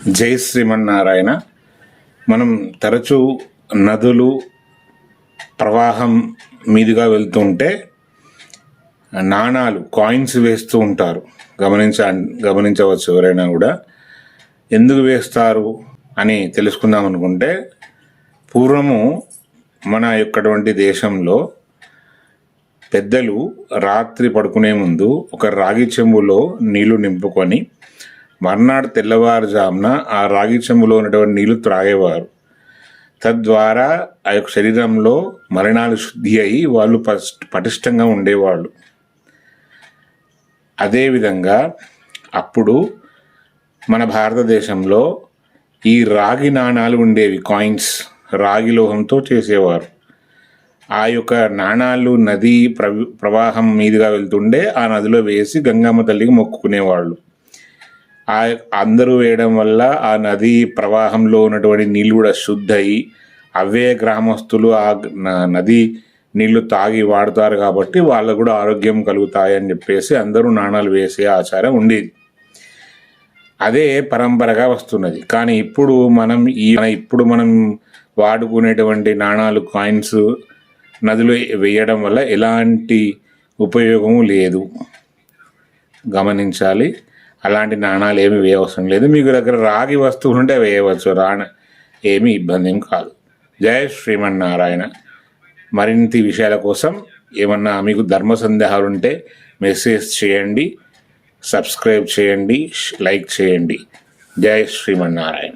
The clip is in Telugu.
జై శ్రీమన్నారాయణ. మనం తరచూ నదులు ప్రవాహం మీదుగా వెళ్తుంటే నాణాలు కాయిన్స్ వేస్తూ ఉంటారు. గమనించవచ్చు ఎవరైనా కూడా. ఎందుకు వేస్తారు అని తెలుసుకుందాం అనుకుంటే, పూర్వము మన యొక్కటువంటి దేశంలో పెద్దలు రాత్రి పడుకునే ముందు ఒక రాగి చెంబులో నీళ్లు నింపుకొని మర్నాడు తెల్లవారుజామున ఆ రాగి చెంబులో ఉన్నటువంటి నీళ్లు త్రాగేవారు. తద్వారా ఆ యొక్క శరీరంలో మలినాలు శుద్ధి అయి వాళ్ళు పటిష్టంగా ఉండేవాళ్ళు. అదేవిధంగా అప్పుడు మన భారతదేశంలో ఈ రాగి నాణాలు ఉండేవి, కాయిన్స్, రాగి లోహంతో చేసేవారు. ఆ యొక్క నాణాలు నది ప్రవాహం మీదుగా వెళ్తుండే ఆ నదిలో వేసి గంగమ్మ తల్లికి మొక్కుకునేవాళ్ళు. అందరూ వేయడం వల్ల ఆ నది ప్రవాహంలో ఉన్నటువంటి నీళ్ళు కూడా శుద్ధ అయ్యి అవే గ్రామస్తులు ఆ నది నీళ్లు తాగి వాడుతారు కాబట్టి వాళ్ళకు కూడా ఆరోగ్యం కలుగుతాయి అని చెప్పేసి అందరూ నాణాలు వేసే ఆచారం ఉండేది. అదే పరంపరగా వస్తున్నది. కానీ ఇప్పుడు మనం వాడుకునేటువంటి నాణాలు, కాయిన్స్ నదిలో వేయడం వల్ల ఎలాంటి ఉపయోగము లేదు. గమనించాలి. అలాంటి నాణాలు ఏమి వేయవసరం లేదు. మీకు దగ్గర రాగి వస్తువులు ఉంటే వేయవచ్చు, ఏమీ ఇబ్బంది ఏం కాదు. జయ శ్రీమన్నారాయణ. మరిన్ని విషయాల కోసం ఏమన్నా మీకు ధర్మ సందేహాలు ఉంటే మెసేజ్ చేయండి, సబ్స్క్రైబ్ చేయండి, లైక్ చేయండి. జయ శ్రీమన్నారాయణ.